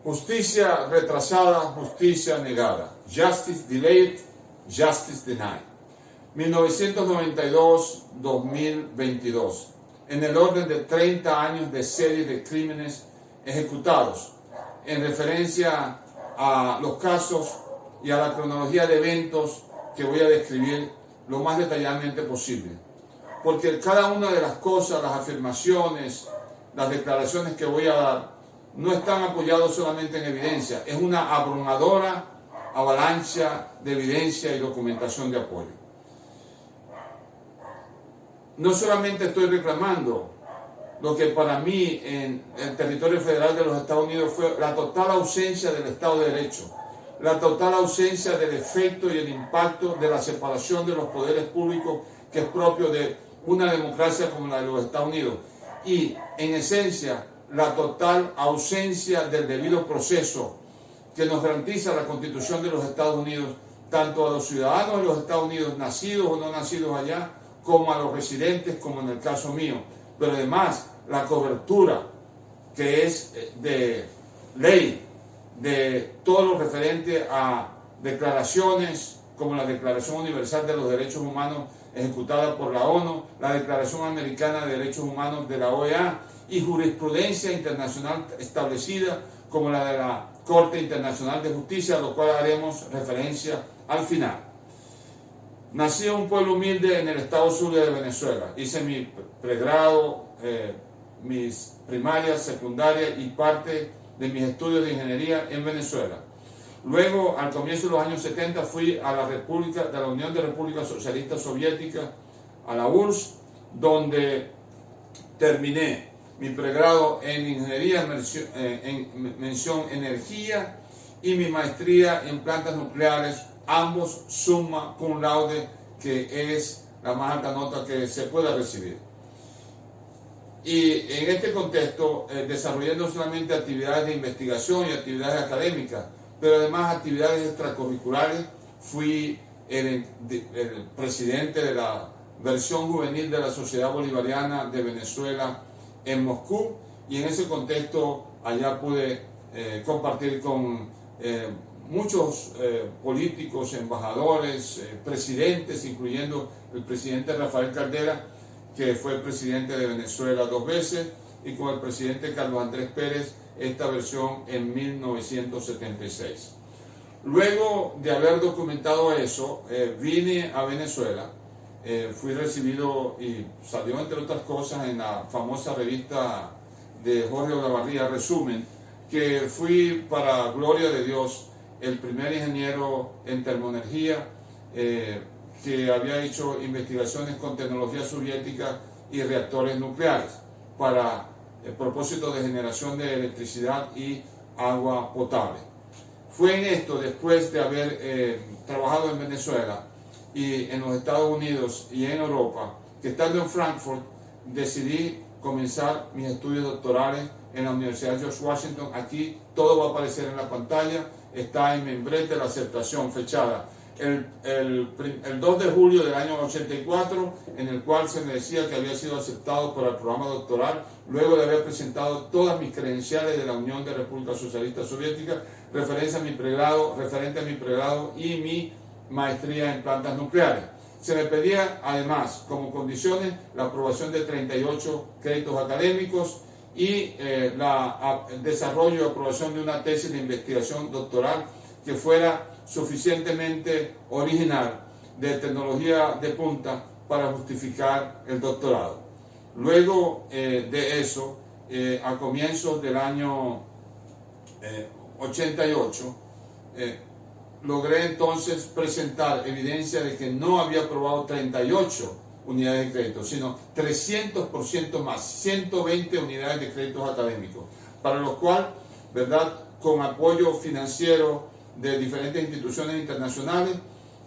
Justicia retrasada, justicia negada. Justice delayed, justice denied. 1992-2022. En el orden de 30 años de serie de crímenes ejecutados, en referencia a los casos y a la cronología de eventos que voy a describir lo más detalladamente posible. Porque cada una de las cosas, las afirmaciones, las declaraciones que voy a dar, no están apoyados solamente en evidencia, es una abrumadora avalancha de evidencia y documentación de apoyo. No solamente estoy reclamando lo que para mí en el territorio federal de los Estados Unidos fue la total ausencia del Estado de Derecho, la total ausencia del efecto y el impacto de la separación de los poderes públicos que es propio de una democracia como la de los Estados Unidos, y en esencia la total ausencia del debido proceso que nos garantiza la Constitución de los Estados Unidos, tanto a los ciudadanos de los Estados Unidos, nacidos o no nacidos allá, como a los residentes, como en el caso mío. Pero además, la cobertura que es de ley de todo lo referente a declaraciones como la Declaración Universal de los Derechos Humanos ejecutada por la ONU, la Declaración Americana de Derechos Humanos de la OEA y jurisprudencia internacional establecida como la de la Corte Internacional de Justicia, a lo cual haremos referencia al final. Nací en un pueblo humilde en el estado Zulia de Venezuela. Hice mi pregrado, mis primarias, secundarias y parte de mis estudios de ingeniería en Venezuela. Luego, al comienzo de los años 70, fui a la Unión de Repúblicas Socialistas Soviéticas, a la URSS, donde terminé mi pregrado en ingeniería en mención energía y mi maestría en plantas nucleares, ambos summa cum laude, que es la más alta nota que se pueda recibir. Y en este contexto desarrollé no solamente actividades de investigación y actividades académicas, pero además actividades extracurriculares. Fui el presidente de la versión juvenil de la Sociedad Bolivariana de Venezuela en Moscú, y en ese contexto allá pude compartir con muchos políticos, embajadores, presidentes, incluyendo el presidente Rafael Caldera, que fue presidente de Venezuela 2 veces, y con el presidente Carlos Andrés Pérez, esta versión en 1976. Luego de haber documentado eso, vine a Venezuela, fui recibido y salió entre otras cosas en la famosa revista de Jorge Olavarría, Resumen, que fui, para gloria de Dios, el primer ingeniero en termoenergía que había hecho investigaciones con tecnología soviética y reactores nucleares para el propósito de generación de electricidad y agua potable. Fue en esto, después de haber trabajado en Venezuela y en los Estados Unidos y en Europa, que estando en Frankfurt decidí comenzar mis estudios doctorales en la Universidad George Washington. Aquí todo va a aparecer en la pantalla, está en membrete la aceptación fechada el 2 de julio del año 84, en el cual se me decía que había sido aceptado por el programa doctoral, luego de haber presentado todas mis credenciales de la Unión de Repúblicas Socialistas Soviéticas, referente a mi pregrado y mi maestría en plantas nucleares. Se me pedía además como condiciones la aprobación de 38 créditos académicos y el desarrollo y aprobación de una tesis de investigación doctoral que fuera suficientemente original, de tecnología de punta, para justificar el doctorado. Luego de eso, a comienzos del año 88, logré entonces presentar evidencia de que no había aprobado 38 unidades de crédito, sino 300% más, 120 unidades de créditos académicos, para lo cual, ¿verdad?, con apoyo financiero de diferentes instituciones internacionales,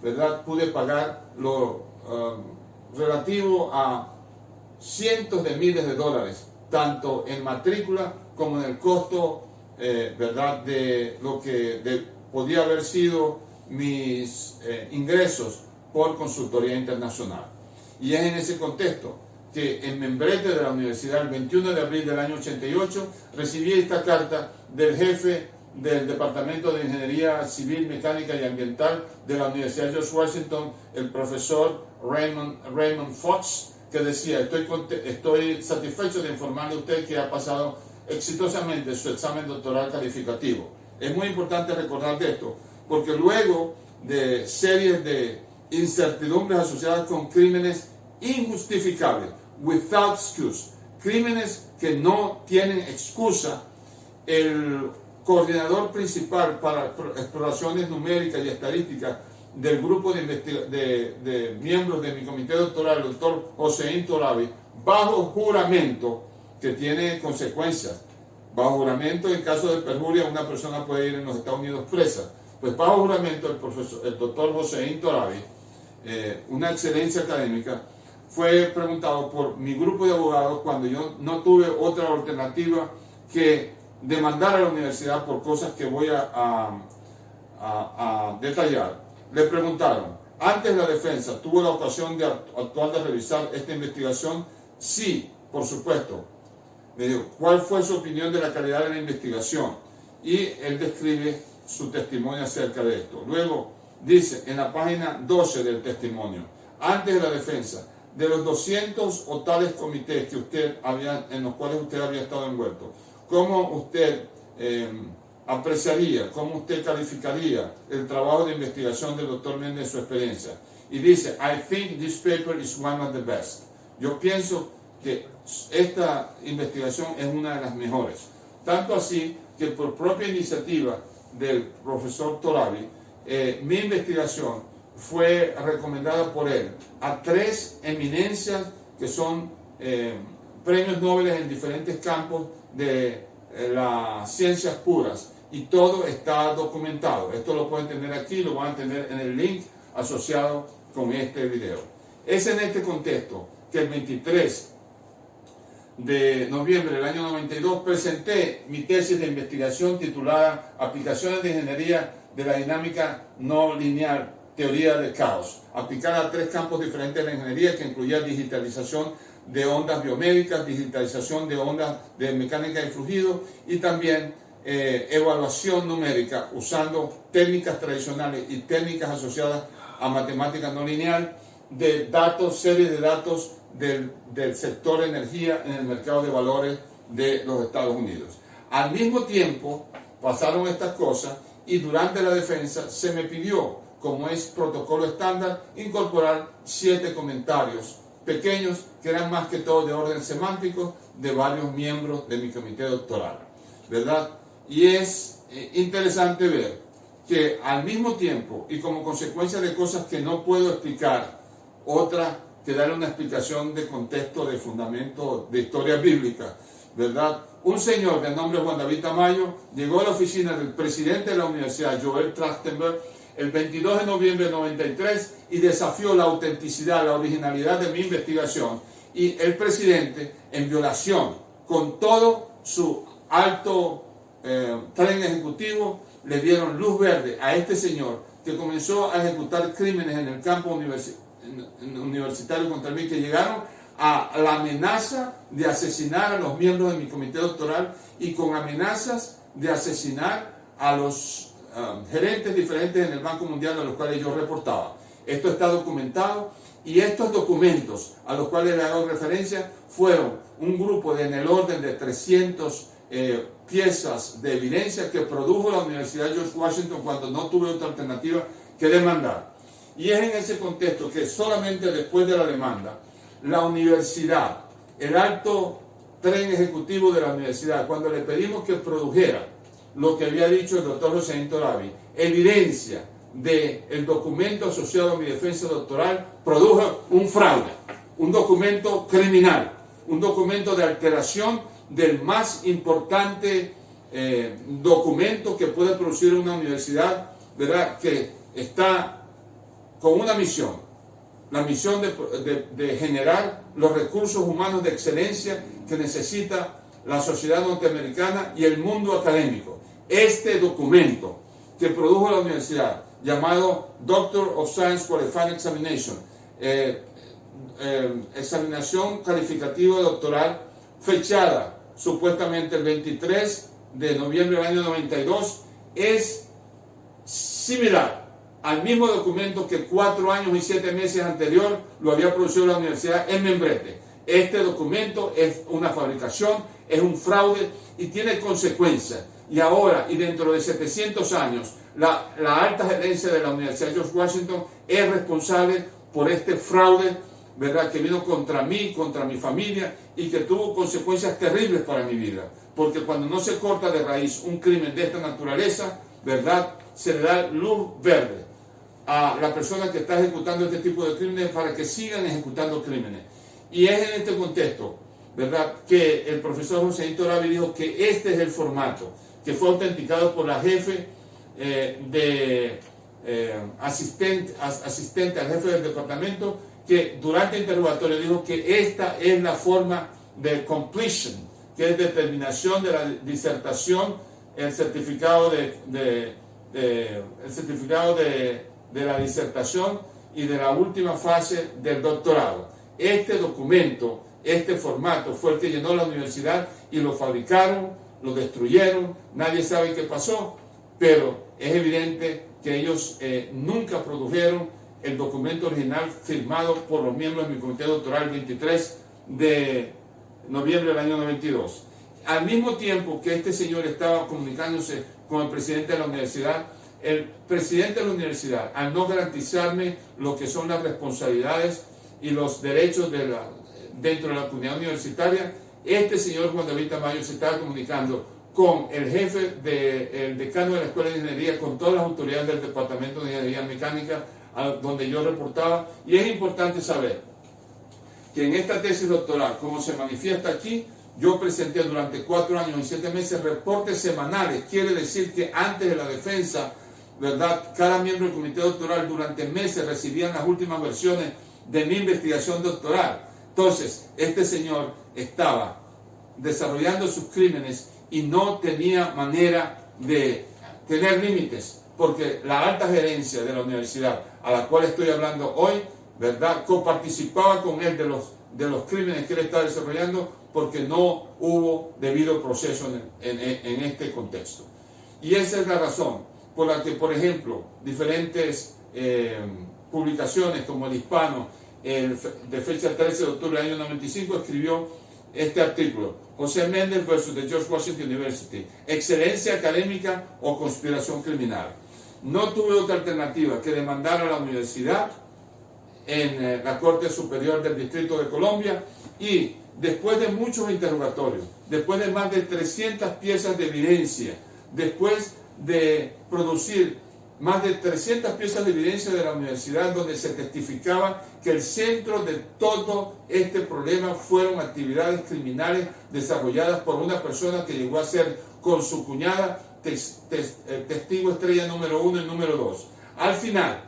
¿verdad?, pude pagar lo relativo a cientos de miles de dólares, tanto en matrícula como en el costo, ¿verdad?, de lo que podía haber sido mis ingresos por consultoría internacional. Y es en ese contexto que en membrete de la universidad, el 21 de abril del año 88, recibí esta carta del jefe del Departamento de Ingeniería Civil, Mecánica y Ambiental de la Universidad George Washington, el profesor Raymond Fox, que decía: estoy satisfecho de informarle a usted que ha pasado exitosamente su examen doctoral calificativo. Es muy importante recordar de esto, porque luego de series de incertidumbres asociadas con crímenes injustificables, without excuse, crímenes que no tienen excusa, el coordinador principal para exploraciones numéricas y estadísticas del grupo de miembros de mi comité doctoral, el doctor Hossein Torabi, bajo juramento, que tiene consecuencias. Bajo juramento, en caso de perjuria, una persona puede ir en los Estados Unidos presa. Pues bajo juramento, el doctor Hossein Torabi, una excelencia académica, fue preguntado por mi grupo de abogados cuando yo no tuve otra alternativa que demandar a la universidad por cosas que voy a detallar. Le preguntaron: ¿antes la defensa tuvo la ocasión de actuar, de revisar esta investigación? Sí, por supuesto. Le digo: ¿cuál fue su opinión de la calidad de la investigación? Y él describe su testimonio acerca de esto. Luego dice en la página 12 del testimonio: antes de la defensa, de los 200 o tales comités que en los cuales usted había estado envuelto, ¿cómo usted apreciaría, cómo usted calificaría el trabajo de investigación del doctor Méndez, su experiencia? Y dice: I think this paper is one of the best. Yo pienso que esta investigación es una de las mejores. Tanto así que por propia iniciativa del profesor Torabi, mi investigación fue recomendada por él a 3 eminencias que son premios Nobel en diferentes campos de las ciencias puras, y todo está documentado. Esto lo pueden tener aquí, lo van a tener en el link asociado con este video. Es en este contexto que el 23 de noviembre del año 92 presenté mi tesis de investigación titulada Aplicaciones de Ingeniería de la Dinámica No Lineal, Teoría del Caos, aplicada a 3 campos diferentes de la ingeniería, que incluía digitalización de ondas biomédicas, digitalización de ondas de mecánica de fluido y también evaluación numérica usando técnicas tradicionales y técnicas asociadas a matemática no lineal de datos, series de datos del sector energía en el mercado de valores de los Estados Unidos. Al mismo tiempo pasaron estas cosas y durante la defensa se me pidió, como es protocolo estándar, incorporar 7 comentarios pequeños que eran más que todo de orden semántico de varios miembros de mi comité doctoral, ¿verdad? Y es interesante ver que al mismo tiempo y como consecuencia de cosas que no puedo explicar, otra que darle una explicación de contexto, de fundamento, de historia bíblica, ¿verdad? Un señor de nombre Juan David Tamayo llegó a la oficina del presidente de la universidad, Joel Trachtenberg, el 22 de noviembre de 93 y desafió la autenticidad, la originalidad de mi investigación, y el presidente, en violación con todo su alto tren ejecutivo, le dieron luz verde a este señor que comenzó a ejecutar crímenes en el campo universitario contra mí, que llegaron a la amenaza de asesinar a los miembros de mi comité doctoral y con amenazas de asesinar a los gerentes diferentes en el Banco Mundial a los cuales yo reportaba. Esto está documentado, y estos documentos a los cuales le hago referencia fueron un grupo en el orden de 300 piezas de evidencia que produjo la Universidad George Washington cuando no tuve otra alternativa que demandar. Y es en ese contexto que solamente después de la demanda, la universidad, el alto tren ejecutivo de la universidad, cuando le pedimos que produjera lo que había dicho el doctor Hossein Torabi, evidencia del documento asociado a mi defensa doctoral, produjo un fraude, un documento criminal, un documento de alteración del más importante documento que puede producir una universidad, ¿verdad?, que está con una misión, la misión de generar los recursos humanos de excelencia que necesita la sociedad norteamericana y el mundo académico. Este documento que produjo la universidad, llamado Doctor of Science Qualifying Examination, examinación calificativa doctoral, fechada supuestamente el 23 de noviembre del año 92, es similar al mismo documento que 4 años y 7 meses anterior lo había producido la universidad en membrete. Este documento es una fabricación, es un fraude y tiene consecuencias. Y ahora, y dentro de 700 años, la alta gerencia de la Universidad George Washington es responsable por este fraude, ¿verdad?, que vino contra mí, contra mi familia, y que tuvo consecuencias terribles para mi vida. Porque cuando no se corta de raíz un crimen de esta naturaleza, ¿verdad?, se le da luz verde a la persona que está ejecutando este tipo de crímenes para que sigan ejecutando crímenes. Y es en este contexto, ¿verdad?, que el profesor Joséito Rabi dijo que este es el formato, que fue autenticado por la jefe asistente al jefe del departamento, que durante el interrogatorio dijo que esta es la forma de completion, que es determinación de la disertación, el certificado de la disertación y de la última fase del doctorado. Este documento, este formato fue el que llenó la universidad y lo fabricaron, lo destruyeron, nadie sabe qué pasó, pero es evidente que ellos nunca produjeron el documento original firmado por los miembros de mi comité doctoral el 23 de noviembre del año 92. Al mismo tiempo que este señor estaba comunicándose con el presidente de la universidad, el presidente de la universidad, al no garantizarme lo que son las responsabilidades y los derechos dentro de la comunidad universitaria, este señor Juan David Tamayo se estaba comunicando con el jefe del decano de la Escuela de Ingeniería, con todas las autoridades del Departamento de Ingeniería Mecánica, donde yo reportaba. Y es importante saber que en esta tesis doctoral, como se manifiesta aquí, yo presenté durante 4 años y 7 meses reportes semanales. Quiere decir que antes de la defensa, ¿verdad?, cada miembro del comité doctoral durante meses recibían las últimas versiones de mi investigación doctoral. Entonces, este señor estaba desarrollando sus crímenes y no tenía manera de tener límites, porque la alta gerencia de la universidad a la cual estoy hablando hoy, ¿verdad?, coparticipaba con él de los crímenes que él estaba desarrollando, porque no hubo debido proceso en este contexto. Y esa es la razón por la que, por ejemplo, diferentes publicaciones como El Hispano, de fecha 13 de octubre del año 95, escribió este artículo: José Méndez versus the George Washington University, excelencia académica o conspiración criminal. No tuve otra alternativa que demandar a la universidad en la Corte Superior del Distrito de Colombia, y después de muchos interrogatorios, después de más de 300 piezas de evidencia, después de producir más de 300 piezas de evidencia de la universidad donde se testificaba que el centro de todo este problema fueron actividades criminales desarrolladas por una persona que llegó a ser, con su cuñada, testigo estrella número 1 y número 2. Al final,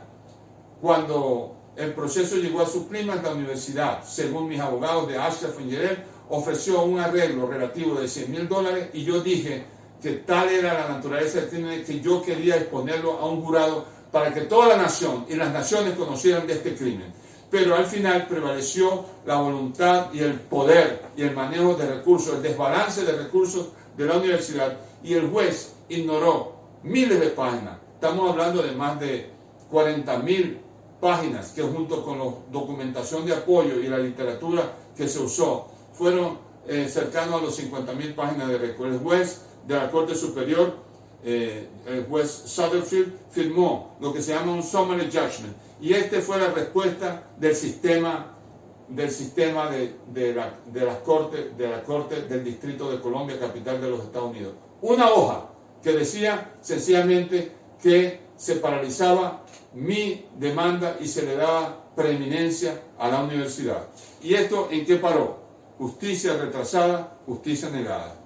cuando el proceso llegó a su clímax, la universidad, según mis abogados de Ashraf Engerer, ofreció un arreglo relativo de $100,000, y yo dije que tal era la naturaleza del crimen que yo quería exponerlo a un jurado para que toda la nación y las naciones conocieran de este crimen. Pero al final prevaleció la voluntad y el poder y el manejo de recursos, el desbalance de recursos de la universidad, y el juez ignoró miles de páginas. Estamos hablando de más de 40,000 páginas que, junto con la documentación de apoyo y la literatura que se usó, fueron cercanos a los 50,000 páginas de récord. El juez de la Corte Superior, el juez Sutherfield, firmó lo que se llama un summary judgment, y esta fue la respuesta del sistema de la Corte del Distrito de Colombia, capital de los Estados Unidos. Una hoja que decía sencillamente que se paralizaba mi demanda y se le daba preeminencia a la universidad. ¿Y esto en qué paró? Justicia retrasada, justicia negada.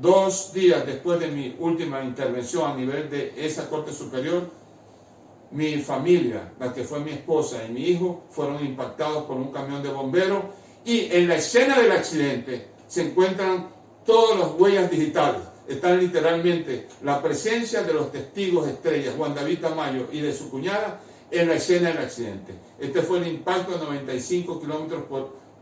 2 días después de mi última intervención a nivel de esa Corte Superior, mi familia, la que fue mi esposa y mi hijo, fueron impactados por un camión de bomberos, y en la escena del accidente se encuentran todas las huellas digitales. Están literalmente la presencia de los testigos estrellas, Juan David Tamayo y de su cuñada, en la escena del accidente. Este fue el impacto de 95 kilómetros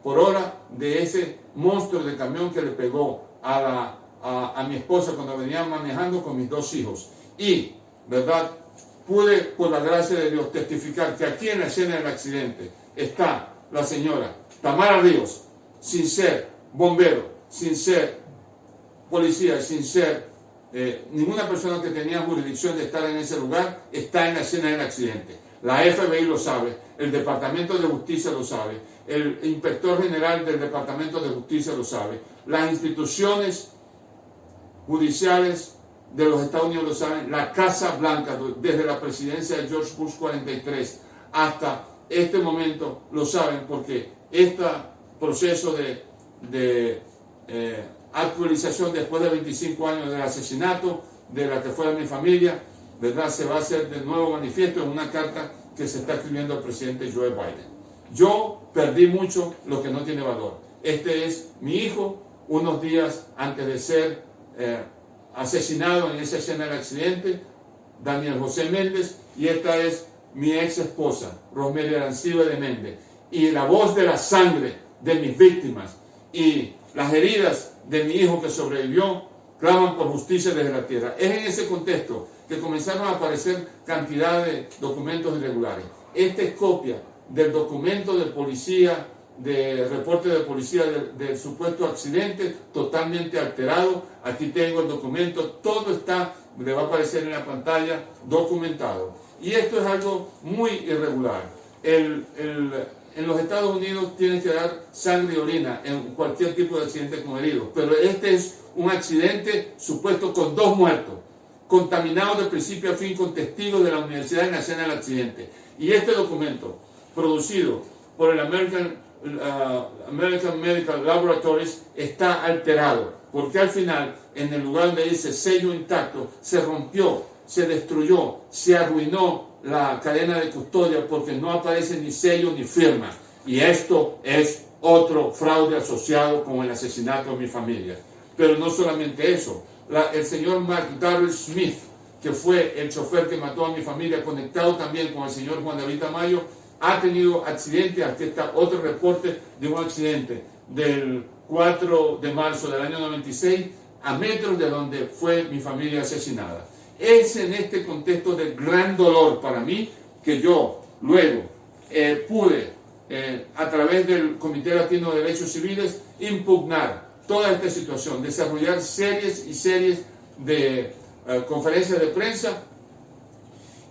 por hora de ese monstruo de camión que le pegó a a mi esposa cuando venía manejando con mis 2 hijos. Y, ¿verdad? Pude, por la gracia de Dios, testificar que aquí en la escena del accidente está la señora Tamara Ríos, sin ser bombero, sin ser policía, sin ser ninguna persona que tenía jurisdicción de estar en ese lugar, está en la escena del accidente. La FBI lo sabe, el Departamento de Justicia lo sabe, el Inspector General del Departamento de Justicia lo sabe, las instituciones judiciales de los Estados Unidos lo saben, la Casa Blanca, desde la presidencia de George Bush 43 hasta este momento lo saben, porque este proceso de actualización después de 25 años del asesinato de la que fue mi familia, ¿verdad? Se va a hacer de nuevo manifiesto en una carta que se está escribiendo al presidente Joe Biden. Yo perdí mucho lo que no tiene valor. Este es mi hijo, unos días antes de ser asesinado en esa escena del accidente, Daniel José Méndez, y esta es mi ex esposa, Rosemary Arancibia de Méndez, y la voz de la sangre de mis víctimas y las heridas de mi hijo que sobrevivió claman por justicia desde la tierra. Es en ese contexto que comenzaron a aparecer cantidad de documentos irregulares. Esta es copia del documento de policía, de reporte de policía del supuesto accidente, totalmente alterado. Aquí tengo el documento, todo está, le va a aparecer en la pantalla, documentado. Y esto es algo muy irregular. En los Estados Unidos tienen que dar sangre y orina en cualquier tipo de accidente con heridos, pero este es un accidente supuesto con 2 muertos, contaminados de principio a fin con testigos de la universidad en la escena del accidente. Y este documento, producido por el American Medical Laboratories, está alterado, porque al final, en el lugar donde dice sello intacto, se rompió, se destruyó, se arruinó la cadena de custodia porque no aparece ni sello ni firma. Y esto es otro fraude asociado con el asesinato de mi familia. Pero no solamente eso, el señor McDarrell Smith, que fue el chofer que mató a mi familia, conectado también con el señor Juan David Tamayo, ha tenido accidente. Aquí está otro reporte de un accidente del 4 de marzo del año 96, a metros de donde fue mi familia asesinada. Es en este contexto de gran dolor para mí que yo luego pude, a través del Comité Latino de Derechos Civiles, impugnar toda esta situación, desarrollar series y series de conferencias de prensa,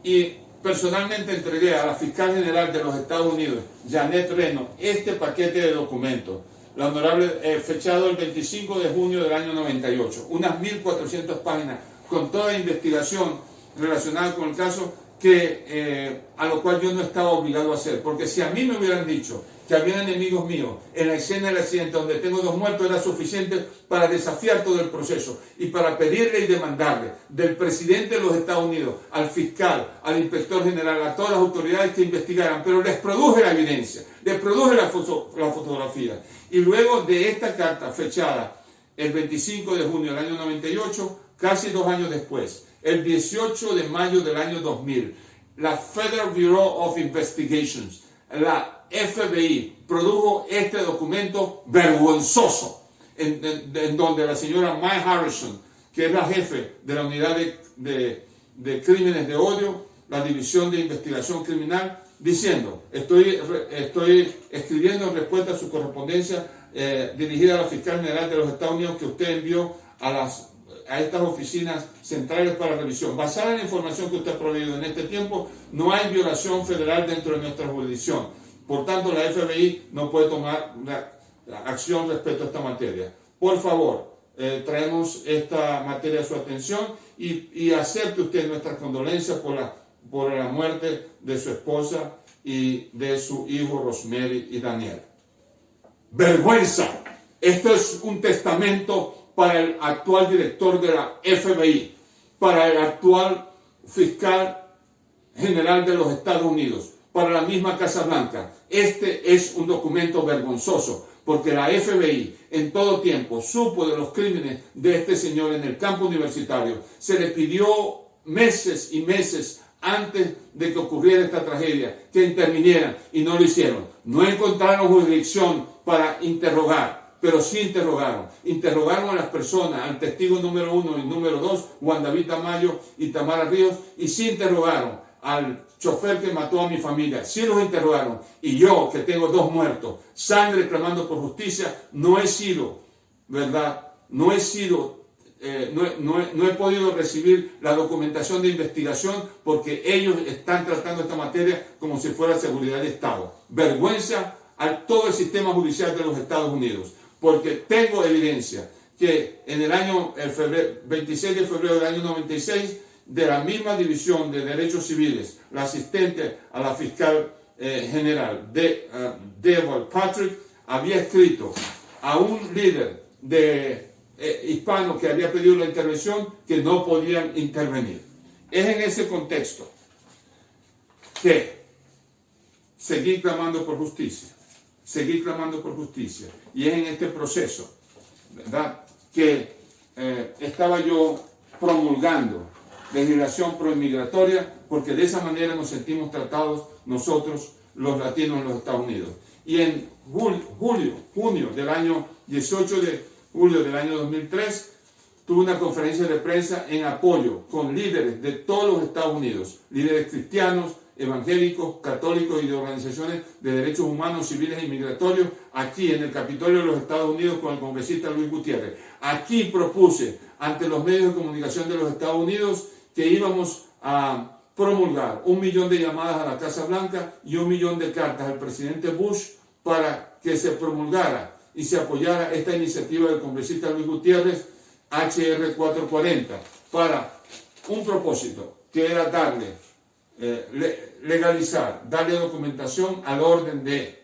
y personalmente entregué a la fiscal general de los Estados Unidos, Janet Reno, este paquete de documentos, la honorable, fechado el 25 de junio del año 98, unas 1.400 páginas, con toda investigación relacionada con el caso, a lo cual yo no estaba obligado a hacer, porque si a mí me hubieran dicho que había enemigos míos en la escena del accidente donde tengo 2 muertos, era suficiente para desafiar todo el proceso y para pedirle y demandarle del presidente de los Estados Unidos, al fiscal, al inspector general, a todas las autoridades que investigaran, pero les produje la evidencia, les produje la fotografía. Y luego de esta carta fechada el 25 de junio del año 98, casi 2 años después, el 18 de mayo del año 2000, la Federal Bureau of Investigations, la FBI, produjo este documento vergonzoso, en donde la señora Maya Harrison, que es la jefe de la unidad de crímenes de odio, la división de investigación criminal, diciendo, estoy escribiendo en respuesta a su correspondencia dirigida a la fiscal general de los Estados Unidos que usted envió a estas oficinas centrales para revisión. Basada en la información que usted ha proveído en este tiempo, no hay violación federal dentro de nuestra jurisdicción. Por tanto, la FBI no puede tomar la acción respecto a esta materia. Por favor, traemos esta materia a su atención y acepte usted nuestras condolencias por la muerte de su esposa y de su hijo Rosemary y Daniel. ¡Vergüenza! Esto es un testamento para el actual director de la FBI, para el actual fiscal general de los Estados Unidos, para la misma Casa Blanca. Este es un documento vergonzoso, porque la FBI en todo tiempo supo de los crímenes de este señor en el campo universitario. Se le pidió meses y meses antes de que ocurriera esta tragedia que intervinieran y no lo hicieron. No encontraron jurisdicción para interrogar pero sí interrogaron. Interrogaron a las personas, al testigo número 1 y número 2, Juan David Tamayo y Tamara Ríos, y sí interrogaron al chofer que mató a mi familia. Sí los interrogaron. Y yo, que tengo 2 muertos, sangre clamando por justicia, no he sido, ¿verdad? No he podido recibir la documentación de investigación porque ellos están tratando esta materia como si fuera seguridad de Estado. Vergüenza a todo el sistema judicial de los Estados Unidos, porque tengo evidencia que en el 26 de febrero del año 96, de la misma división de derechos civiles, la asistente a la fiscal general, Deborah Patrick, había escrito a un líder de hispano que había pedido la intervención que no podían intervenir. Es en ese contexto que seguí clamando por justicia, y es en este proceso, ¿verdad?, que estaba yo promulgando legislación proinmigratoria, porque de esa manera nos sentimos tratados nosotros los latinos en los Estados Unidos. Y en junio del año 18 de julio del año 2003, tuve una conferencia de prensa en apoyo con líderes de todos los Estados Unidos, líderes cristianos, evangélicos, católicos y de organizaciones de derechos humanos, civiles y migratorios, aquí en el Capitolio de los Estados Unidos con el congresista Luis Gutiérrez. Aquí propuse ante los medios de comunicación de los Estados Unidos que íbamos a promulgar 1 millón de llamadas a la Casa Blanca y 1 millón de cartas al presidente Bush para que se promulgara y se apoyara esta iniciativa del congresista Luis Gutiérrez, HR 440, para un propósito, que era legalizar, darle documentación al orden de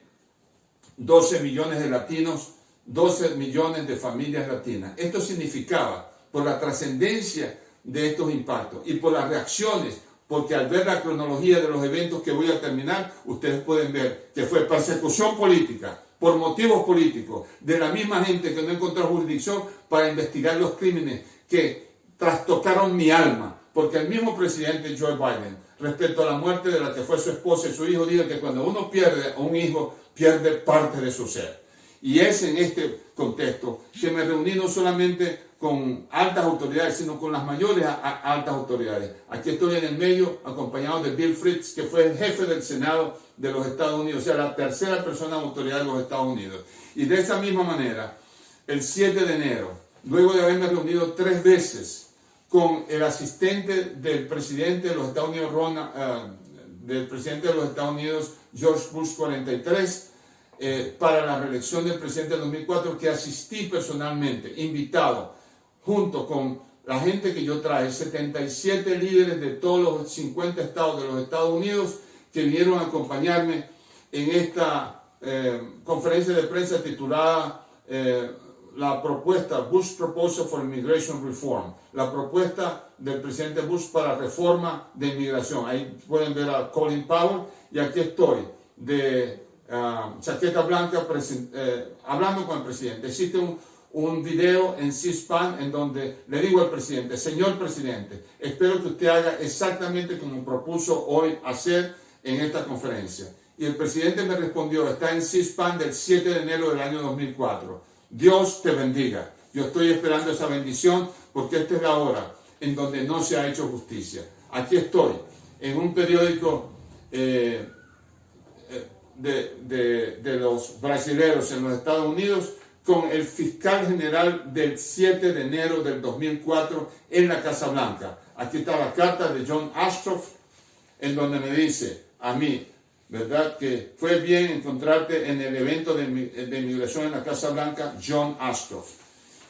12 millones de latinos, 12 millones de familias latinas. Esto significaba, por la trascendencia de estos impactos y por las reacciones, porque al ver la cronología de los eventos que voy a terminar, ustedes pueden ver que fue persecución política, por motivos políticos, de la misma gente que no encontró jurisdicción para investigar los crímenes que trastocaron mi alma, porque el mismo presidente Joe Biden, respecto a la muerte de la que fue su esposa y su hijo, dijo que cuando uno pierde a un hijo, pierde parte de su ser. Y es en este contexto que me reuní no solamente con altas autoridades, sino con las mayores altas autoridades. Aquí estoy en el medio, acompañado de Bill Fritz, que fue el jefe del Senado de los Estados Unidos, o sea, la tercera persona de autoridad de los Estados Unidos. Y de esa misma manera, el 7 de enero, luego de haberme reunido 3 veces con el asistente del presidente de los Estados Unidos, George Bush 43, para la reelección del presidente del 2004, que asistí personalmente, invitado, junto con la gente que yo traje, 77 líderes de todos los 50 estados de los Estados Unidos, que vinieron a acompañarme en esta conferencia de prensa titulada la propuesta Bush Proposal for Immigration Reform, la propuesta del presidente Bush para reforma de inmigración. Ahí pueden ver a Colin Powell, y aquí estoy de chaqueta blanca hablando con el presidente. Existe un video en C-SPAN en donde le digo al presidente: señor presidente, espero que usted haga exactamente como propuso hoy hacer en esta conferencia. Y el presidente me respondió, está en C-SPAN del 7 de enero del año 2004. Dios te bendiga. Yo estoy esperando esa bendición porque esta es la hora en donde no se ha hecho justicia. Aquí estoy, en un periódico de los brasileños en los Estados Unidos, con el fiscal general del 7 de enero del 2004 en la Casa Blanca. Aquí está la carta de John Ashcroft, en donde me dice a mí, ¿verdad?, que fue bien encontrarte en el evento de inmigración en la Casa Blanca, John Ashcroft.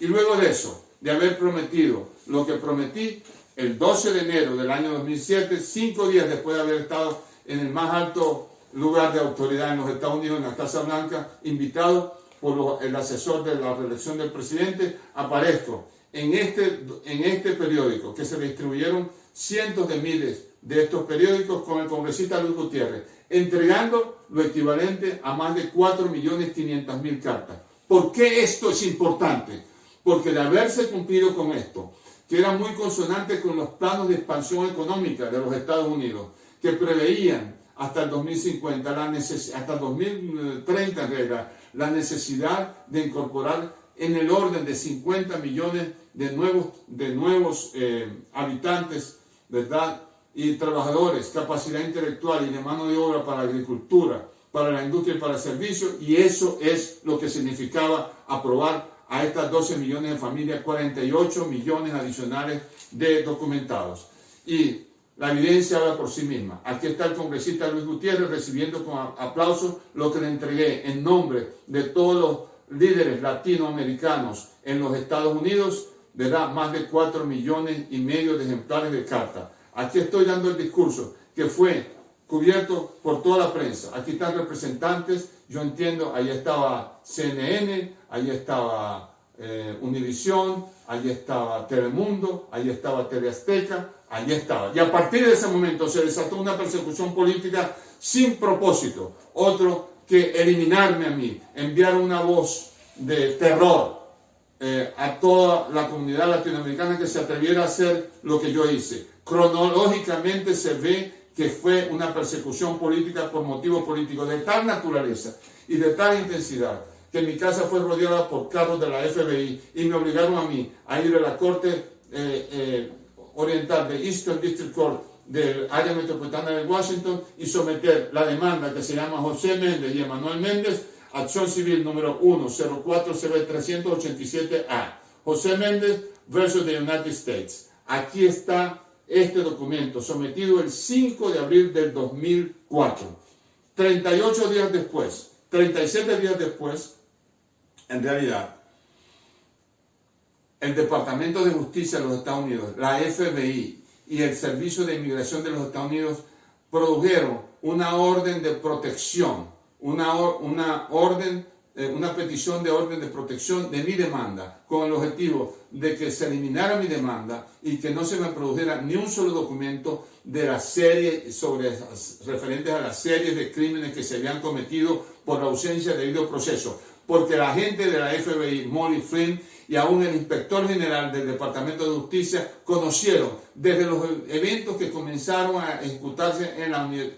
Y luego de eso, de haber prometido lo que prometí, el 12 de enero del año 2007, 5 días después de haber estado en el más alto lugar de autoridad en los Estados Unidos, en la Casa Blanca, invitado por el asesor de la reelección del presidente, aparezco en este periódico, que se distribuyeron cientos de miles de estos periódicos, con el congresista Luis Gutiérrez, entregando lo equivalente a más de 4.500.000 cartas. ¿Por qué esto es importante? Porque de haberse cumplido con esto, que era muy consonante con los planos de expansión económica de los Estados Unidos, que preveían hasta el 2050, hasta el 2030 en realidad, la necesidad de incorporar en el orden de 50 millones de nuevos habitantes, ¿verdad? Y trabajadores, capacidad intelectual y de mano de obra para la agricultura, para la industria y para el servicio, y eso es lo que significaba aprobar a estas 12 millones de familias 48 millones adicionales de documentados. Y la evidencia habla por sí misma. Aquí está el congresista Luis Gutiérrez recibiendo con aplausos lo que le entregué en nombre de todos los líderes latinoamericanos en los Estados Unidos, ¿verdad? Más de 4,5 millones de ejemplares de carta. Aquí estoy dando el discurso que fue cubierto por toda la prensa. Aquí están representantes, yo entiendo, ahí estaba CNN, ahí estaba Univisión, ahí estaba Telemundo, ahí estaba Teleazteca, ahí estaba. Y a partir de ese momento se desató una persecución política sin propósito, otro que eliminarme a mí, enviar una voz de terror a toda la comunidad latinoamericana que se atreviera a hacer lo que yo hice. Cronológicamente se ve que fue una persecución política por motivos políticos de tal naturaleza y de tal intensidad que mi casa fue rodeada por carros de la FBI y me obligaron a mí a ir a la Corte Oriental de Eastern District Court del área metropolitana de Washington y someter la demanda que se llama José Méndez y Emanuel Méndez, acción civil número 104CB387A. José Méndez versus the United States. Aquí está este documento, sometido el 5 de abril del 2004. 38 días después, 37 días después, en realidad, el Departamento de Justicia de los Estados Unidos, la FBI y el Servicio de Inmigración de los Estados Unidos produjeron una orden de protección, una petición de orden de protección de mi demanda, con el objetivo de que se eliminara mi demanda y que no se me produjera ni un solo documento de la serie referentes a las series de crímenes que se habían cometido por la ausencia de debido proceso, porque la gente de la FBI, Molly Flynn, y aún el inspector general del Departamento de Justicia conocieron desde los eventos que comenzaron a ejecutarse en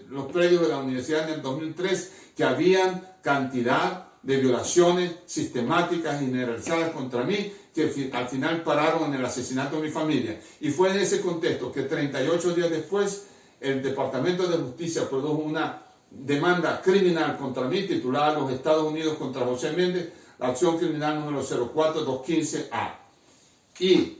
los predios de la universidad en el 2003 que habían cantidad de violaciones sistemáticas y generalizadas contra mí que al final pararon en el asesinato de mi familia. Y fue en ese contexto que 38 días después el Departamento de Justicia produjo una demanda criminal contra mí titulada Los Estados Unidos contra José Méndez, la acción criminal número 04215A. Y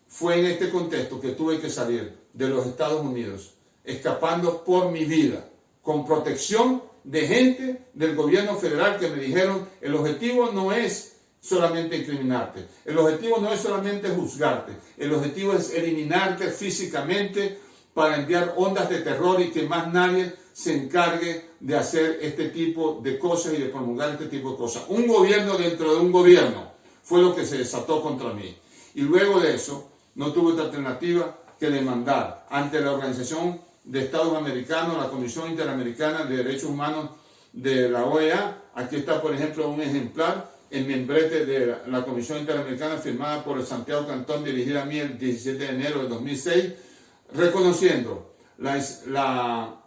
fue en este contexto que tuve que salir de los Estados Unidos, escapando por mi vida, con protección de gente del gobierno federal que me dijeron, el objetivo no es solamente incriminarte, el objetivo no es solamente juzgarte, el objetivo es eliminarte físicamente para enviar ondas de terror y que más nadie se encargue de hacer este tipo de cosas y de promulgar este tipo de cosas. Un gobierno dentro de un gobierno fue lo que se desató contra mí. Y luego de eso no tuve otra alternativa que demandar ante la Organización de Estados Americanos, la Comisión Interamericana de Derechos Humanos de la OEA. Aquí está, por ejemplo, un ejemplar en membrete de la Comisión Interamericana firmada por el Santiago Cantón, dirigida a mí el 17 de enero de 2006, reconociendo la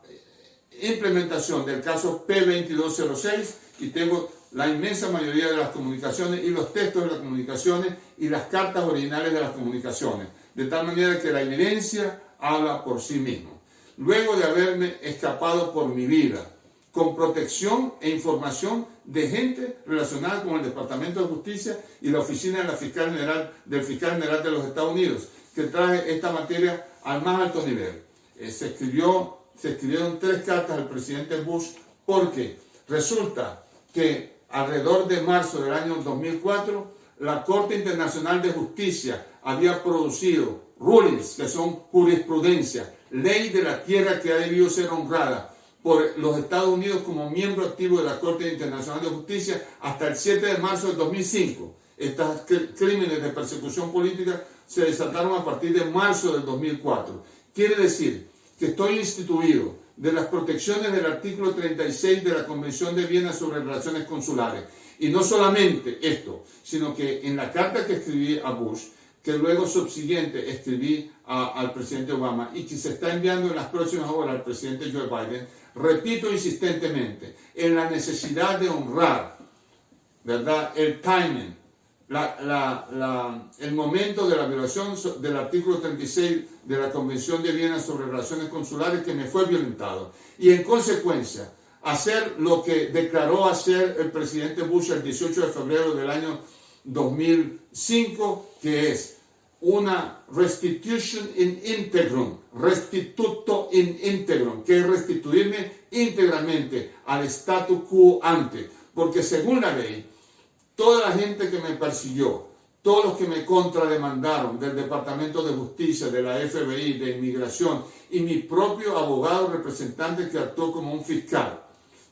implementación del caso P2206, y tengo la inmensa mayoría de las comunicaciones y los textos de las comunicaciones y las cartas originales de las comunicaciones, de tal manera que la evidencia habla por sí mismo. Luego de haberme escapado por mi vida, con protección e información de gente relacionada con el Departamento de Justicia y la oficina del Fiscal General de los Estados Unidos, que traje esta materia al más alto nivel. Se escribieron 3 cartas al presidente Bush porque resulta que alrededor de marzo del año 2004 la Corte Internacional de Justicia había producido rulings, que son jurisprudencia, ley de la tierra que ha debido ser honrada por los Estados Unidos como miembro activo de la Corte Internacional de Justicia hasta el 7 de marzo del 2005. Estos crímenes de persecución política se desataron a partir de marzo del 2004. Quiere decir que estoy instituido de las protecciones del artículo 36 de la Convención de Viena sobre Relaciones Consulares. Y no solamente esto, sino que en la carta que escribí a Bush, que luego subsiguiente escribí al presidente Obama y que se está enviando en las próximas horas al presidente Joe Biden, repito insistentemente en la necesidad de honrar ¿verdad? El timing, el momento de la violación del artículo 36 de la Convención de Viena sobre Relaciones Consulares que me fue violentado. Y en consecuencia, hacer lo que declaró hacer el presidente Bush el 18 de febrero del año 2005, que es una restitution in integrum, restituto in integrum, que es restituirme íntegramente al status quo ante, porque según la ley, toda la gente que me persiguió, todos los que me contrademandaron del Departamento de Justicia, de la FBI, de Inmigración y mi propio abogado representante que actuó como un fiscal,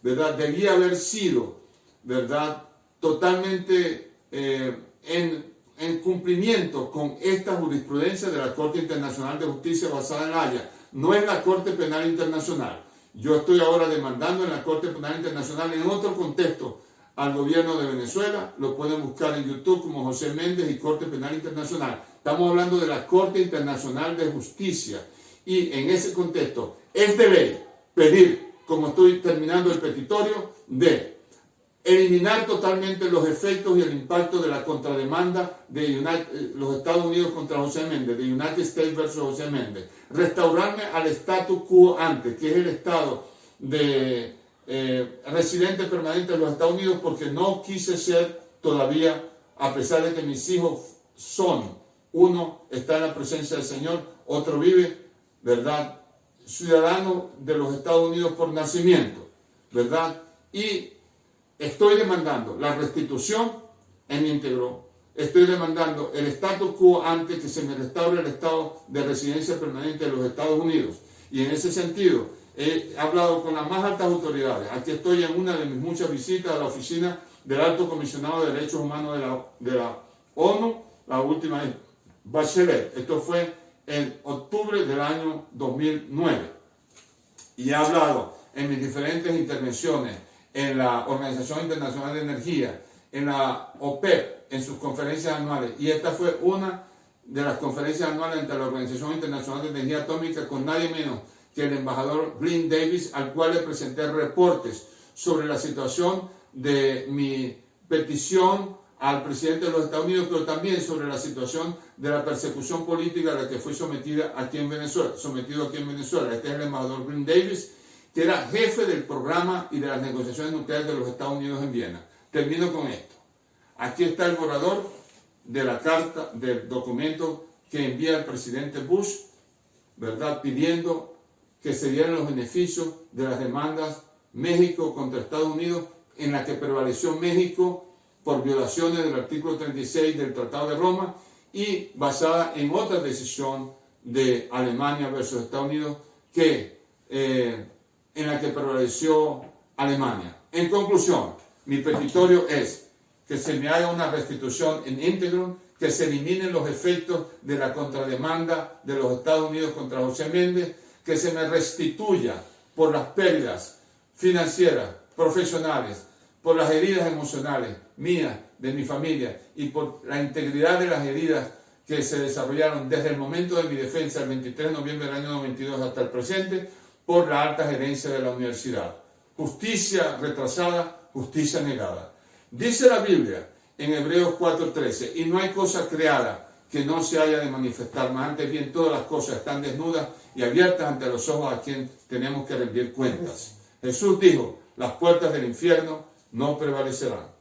¿verdad? Debía haber sido, ¿verdad?, totalmente en cumplimiento con esta jurisprudencia de la Corte Internacional de Justicia basada en La Haya. No es la Corte Penal Internacional. Yo estoy ahora demandando en la Corte Penal Internacional en otro contexto al gobierno de Venezuela. Lo pueden buscar en YouTube como José Méndez y Corte Penal Internacional. Estamos hablando de la Corte Internacional de Justicia. Y en ese contexto es de ley pedir, como estoy terminando el petitorio, de eliminar totalmente los efectos y el impacto de la contrademanda de los Estados Unidos contra José Méndez, de United States versus José Méndez. Restaurarme al status quo ante, que es el estado de residente permanente de los Estados Unidos, porque no quise ser todavía, a pesar de que mis hijos uno está en la presencia del Señor, otro vive, ¿verdad?, ciudadano de los Estados Unidos por nacimiento, ¿verdad? Y estoy demandando la restitución en íntegro, estoy demandando el status quo ante, que se me restaure el estado de residencia permanente de los Estados Unidos. Y en ese sentido, he hablado con las más altas autoridades. Aquí estoy en una de mis muchas visitas a la oficina del Alto Comisionado de Derechos Humanos de la ONU, la última es Bachelet. Esto fue en octubre del año 2009. Y he hablado en mis diferentes intervenciones en la Organización Internacional de Energía, en la OPEP, en sus conferencias anuales. Y esta fue una de las conferencias anuales entre la Organización Internacional de Energía Atómica con nadie menos que el embajador Glyn Davis, al cual le presenté reportes sobre la situación de mi petición al presidente de los Estados Unidos, pero también sobre la situación de la persecución política a la que fui sometido aquí en Venezuela. Este es el embajador Glyn Davis, que era jefe del programa y de las negociaciones nucleares de los Estados Unidos en Viena. Termino con esto. Aquí está el borrador de la carta, del documento que envía el presidente Bush, ¿verdad?, pidiendo que se dieran los beneficios de las demandas México contra Estados Unidos, en la que prevaleció México por violaciones del artículo 36 del Tratado de Roma y basada en otra decisión de Alemania versus Estados Unidos en la que prevaleció Alemania. En conclusión, mi petitorio es que se me haga una restitución en íntegro, que se eliminen los efectos de la contrademanda de los Estados Unidos contra José Méndez, que se me restituya por las pérdidas financieras, profesionales, por las heridas emocionales mías, de mi familia, y por la integridad de las heridas que se desarrollaron desde el momento de mi defensa, el 23 de noviembre del año 92 hasta el presente, por la alta gerencia de la universidad. Justicia retrasada, justicia negada. Dice la Biblia en Hebreos 4:13, y no hay cosa creada que no se haya de manifestar, más antes bien todas las cosas están desnudas y abiertas ante los ojos a quien tenemos que rendir cuentas. Jesús dijo, las puertas del infierno no prevalecerán.